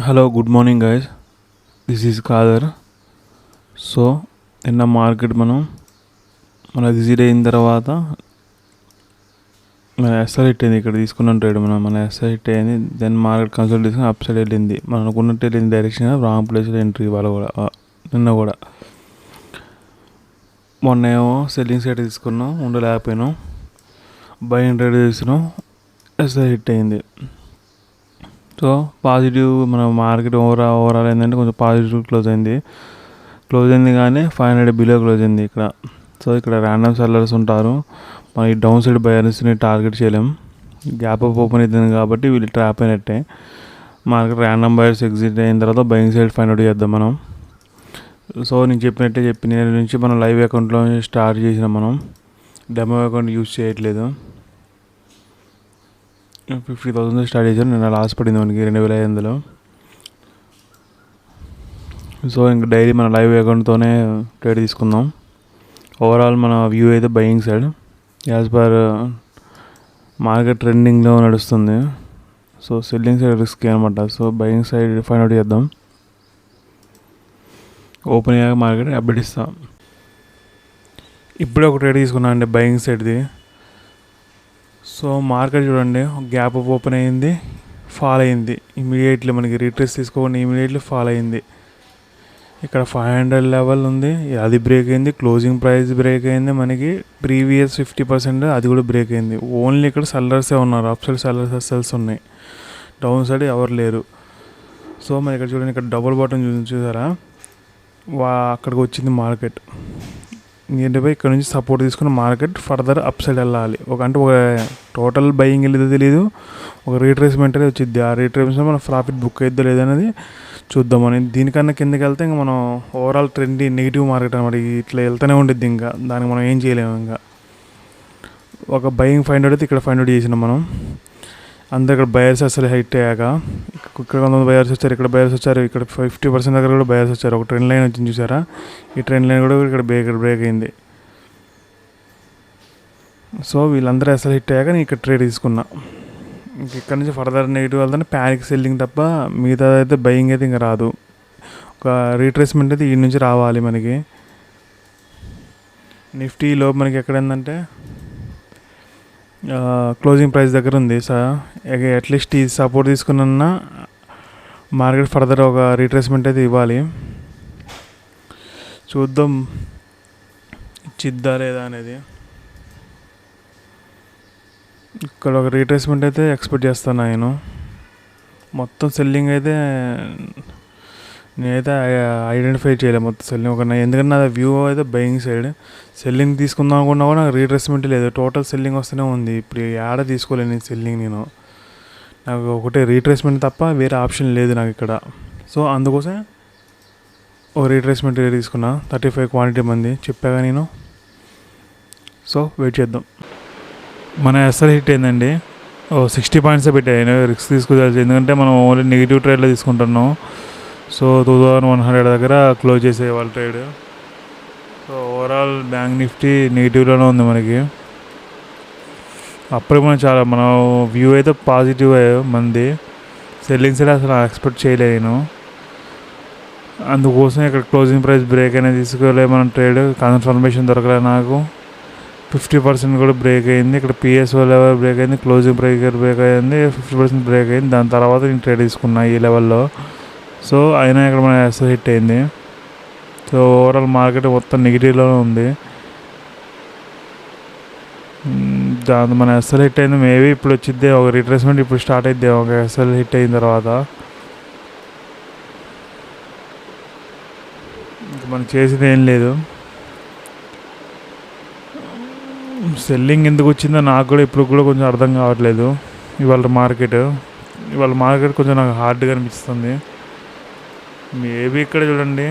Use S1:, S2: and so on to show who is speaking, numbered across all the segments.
S1: Hello good morning guys, this is Kadar. So నిన్న market మన visit అయిన తర్వాత మన ఎస్ఆర్ హిట్ అయింది. ఇక్కడ తీసుకున్న ట్రేడ్ మన ఎస్ఆర్ హిట్ అయింది. దెన్ మార్కెట్ కన్సల్ట్ తీసుకుని అప్ సైడ్ వెళ్ళింది. మనం అనుకున్నట్టు వెళ్ళింది డైరెక్షన్, రాంగ్ ప్లేస్లో ఎంట్రీ ఇవాళ కూడా. నిన్న కూడా మొన్న ఏమో సెల్లింగ్ సైడ్ తీసుకున్నాం, ఉండలేకపోయినాం. బయింగ్ ట్రేడ్ తీసుకున్నాం, ఎస్ఆర్ హిట్ అయింది. సో పాజిటివ్ మన మార్కెట్ ఓవరాల్ ఏంటంటే కొంచెం పాజిటివ్ క్లోజ్ అయింది కానీ 500 బిలో క్లోజ్ అయింది ఇక్కడ. సో ఇక్కడ ర్యాండమ్ సెల్లర్స్ ఉంటారు. మన ఈ డౌన్ సైడ్ బయర్స్ని టార్గెట్ చేయలేం. గ్యాప్ అప్ ఓపెన్ అవుతుంది కాబట్టి వీళ్ళు ట్రాప్ అయినట్టే. మార్కెట్ ర్యాండమ్ బయర్స్ ఎగ్జిట్ అయిన తర్వాత బయింగ్ సైడ్ ఫైండ్ అవుట్ చేద్దాం మనం. సో నేను నేను నుంచి మనం లైవ్ అకౌంట్లో స్టార్ట్ చేసినాం. మనం డెమో అకౌంట్ యూజ్ చేయట్లేదు. 50,000 స్టార్ట్ చేశాను. నేను లాస్ పడింది మనకి 2,500. సో ఇంకా డైలీ మన లైవ్ అకౌంట్తోనే ట్రేడ్ తీసుకుందాం. ఓవరాల్ మన వ్యూ అయితే buying side as per market ట్రెండింగ్లో నడుస్తుంది. సో సెల్లింగ్ సైడ్ రిస్క్ అనమాట. So buying side find out చేద్దాం. ఓపెన్ అయ్యాక మార్కెట్ అప్డేట్ ఇస్తాం. ఇప్పుడే ఒక ట్రేడ్ తీసుకున్నాను అండి బయింగ్ సైడ్ది. సో మార్కెట్ చూడండి, గ్యాప్ అప్ ఓపెన్ అయ్యింది, ఫాల్ అయింది. ఇమీడియట్లీ మనకి రీట్రేస్ తీసుకోకుండా ఇమీడియట్లీ ఫాల్ అయింది. ఇక్కడ 500 లెవెల్ ఉంది, అది బ్రేక్ అయింది. క్లోజింగ్ ప్రైస్ బ్రేక్ అయింది. మనకి ప్రీవియస్ 50% అది కూడా బ్రేక్ అయింది. ఓన్లీ ఇక్కడ సెల్లర్సే ఉన్నారు. అప్ సైడ్ సెల్స్ ఉన్నాయి, డౌన్ సైడ్ ఎవరు లేరు. సో మన ఇక్కడ చూడండి, ఇక్కడ డబుల్ బాటమ్ చూసారా, అక్కడికి వచ్చింది మార్కెట్. ఏంటంటే ఇక్కడ నుంచి సపోర్ట్ తీసుకుని మార్కెట్ ఫర్దర్ అప్ సైడ్ వెళ్ళాలి. ఒక టోటల్ బయింగ్ వెళ్ళేదో తెలియదు, ఒక రీట్రేస్మెంట్ అనేది వచ్చింది. ఆ రీట్రేస్మెంట్ మన ప్రాఫిట్ బుక్ అయిద్దో లేదనేది చూద్దామని. దీనికన్నా కిందకి వెళ్తే ఇంకా మనం ఓవరాల్ ట్రెండ్ నెగిటివ్ మార్కెట్ అనమాట. ఇట్లా వెళ్తూనే ఉండిద్ది, ఇంకా దానికి మనం ఏం చేయలేము. ఇంకా ఒక బయింగ్ ఫైండ్ అవుట్ అయితే ఇక్కడ ఫైండ్ అవుట్ చేసినాం మనం. అందరు ఇక్కడ బయర్స్ అసలు హైట్ అయ్యాక ఇక్కడ కొంతమంది బయర్స్ వచ్చారు, ఇక్కడ బయర్స్ వచ్చారు, ఇక్కడ 50% దగ్గర కూడా బయర్స్ వచ్చారు. ఒక ట్రెండ్ లైన్ వచ్చింది చూసారా, ఈ ట్రెండ్ లైన్ కూడా ఇక్కడ బ్రేక్ అయింది. సో వీళ్ళందరూ అసలు హిట్ అయ్యాక నేను ఇక్కడ ట్రేడ్ తీసుకున్నా. ఇక్కడ నుంచి ఫర్దర్ నెగిటివ్ వెళ్తానే ప్యానిక్ సెల్లింగ్ తప్ప మిగతా అయితే బయింగ్ అయితే ఇంకా రాదు. ఒక రీట్రేస్మెంట్ అయితే ఈ నుంచి రావాలి మనకి. నిఫ్టీలో మనకి ఎక్కడైందంటే క్లోజింగ్ ప్రైస్ దగ్గర ఉంది. అట్లీస్ట్ ఈ సపోర్ట్ తీసుకున్నా మార్కెట్ ఫర్దర్ ఒక రీట్రేస్మెంట్ అయితే ఇవ్వాలి. చూద్దాం ఇచ్చిద్దా లేదా అనేది. ఇక్కడ ఒక రీట్రేస్మెంట్ అయితే ఎక్స్పెక్ట్ చేస్తాను నేను. మొత్తం సెల్లింగ్ అయితే నేనైతే ఐడెంటిఫై చేయలేము మొత్తం సెల్లింగ్ ఎందుకంటే నా వ్యూ అయితే బయింగ్ సైడ్. సెల్లింగ్ తీసుకుందాం అనుకున్నా కూడా నాకు రీట్రేస్మెంట్ లేదు, టోటల్ సెల్లింగ్ వస్తూనే ఉంది. ఇప్పుడు ఏడ తీసుకోలేను నేను సెల్లింగ్. నాకు ఒకటే రీట్రేస్మెంట్ తప్ప వేరే ఆప్షన్ లేదు నాకు ఇక్కడ. సో అందుకోసం ఓ రీట్రేస్మెంట్ తీసుకున్నా. 35 క్వాంటిటీ మంది చెప్పాగా నేను. సో వెయిట్ చేద్దాం. మన ఎస్ఆర్ హిట్ అయిందండి. 60 పాయింట్సే పెట్టాను. రిస్క్ తీసుకోవాలి, ఎందుకంటే మనం ఓన్లీ నెగిటివ్ ట్రేడ్లో తీసుకుంటున్నాం. సో 2100 దగ్గర క్లోజ్ చేసే వాళ్ళ trade. So overall Bank Nifty నెగిటివ్లోనే ఉంది మనకి. అప్పుడు మన వ్యూ అయితే పాజిటివ్ మంది. సెల్లింగ్ సైడ్ అసలు ఎక్స్పెక్ట్ చేయలేను. అందుకోసం ఇక్కడ క్లోజింగ్ ప్రైస్ బ్రేక్ అనేది తీసుకోలే మనం ట్రేడ్. కన్ఫర్మేషన్ దొరకలే నాకు. 50% కూడా బ్రేక్ అయింది. ఇక్కడ పిఎస్ఓ లెవెల్ బ్రేక్ అయింది, క్లోజింగ్ ప్రైస్ బ్రేక్ అయింది, 50% బ్రేక్ అయింది. దాని తర్వాత నేను ట్రేడ్ తీసుకున్నా ఈ లెవెల్లో. సో అయినా ఇక్కడ మన ఎస్ఆర్ హిట్ అయింది. సో ఓవరాల్ మార్కెట్ మొత్తం నెగిటివ్లోనే ఉంది. దాంతో మన ఎస్ఎల్ హిట్ అయింది. మేబీ ఇప్పుడు వచ్చిద్దే ఒక రిట్రేస్మెంట్, ఇప్పుడు స్టార్ట్ అయిద్దే ఒక ఎస్ఎల్ హిట్ అయిన తర్వాత. ఇంకా మనం చేసేది ఏం లేదు. సెల్లింగ్ ఎందుకు వచ్చిందో నాకు కూడా ఇప్పుడు కూడా కొంచెం అర్థం కావట్లేదు. ఇవాళ మార్కెట్ కొంచెం నాకు హార్డ్గా అనిపిస్తుంది. మేబీ ఇక్కడ చూడండి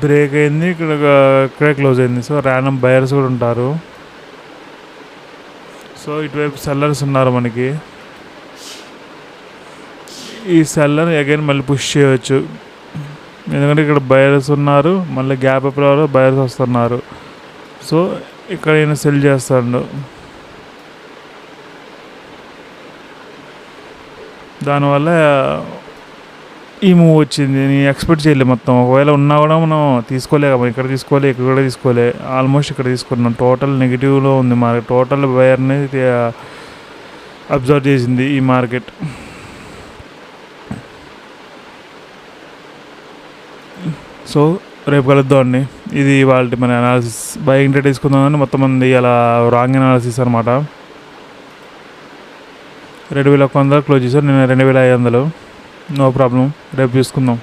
S1: బ్రేక్ అయింది, ఇక్కడే క్లోజ్ అయింది. సో ర్యాండమ్ బయర్స్ కూడా ఉంటారు. సో ఇటువైపు సెల్లర్స్ ఉన్నారు మనకి. ఈ సెల్లర్ అగైన్ మళ్ళీ పుష్ చేయవచ్చు, ఎందుకంటే ఇక్కడ బయర్స్ ఉన్నారు. మళ్ళీ గ్యాప్ అప్ బయర్స్ వస్తున్నారు. సో ఇక్కడ ఈయన సెల్ చేస్తాడు. దానివల్ల ఈ మూవ్ వచ్చింది. నేను ఎక్స్పెక్ట్ చేయలేదు మొత్తం. ఒకవేళ ఉన్నా కూడా మనం తీసుకోలేక ఇక్కడ తీసుకోలే, ఇక్కడ కూడా తీసుకోలే, ఆల్మోస్ట్ ఇక్కడ తీసుకున్నాం. టోటల్ నెగిటివ్లో ఉంది మార్కెట్. టోటల్ బయర్ని అబ్జర్వ్ చేసింది ఈ మార్కెట్. సో రేపు కలుద్దాం అండి. ఇది వాళ్ళ మన అనాలిసిస్. బయింగ్ ఇంటర్ తీసుకుందాం కానీ మొత్తం మంది అలా రాంగ్ అనాలిసిస్ అనమాట. 2100 క్లోజ్ చేశారు, నేను 2500. నో ప్రాబ్లం, రేపు చూసుకుందాం.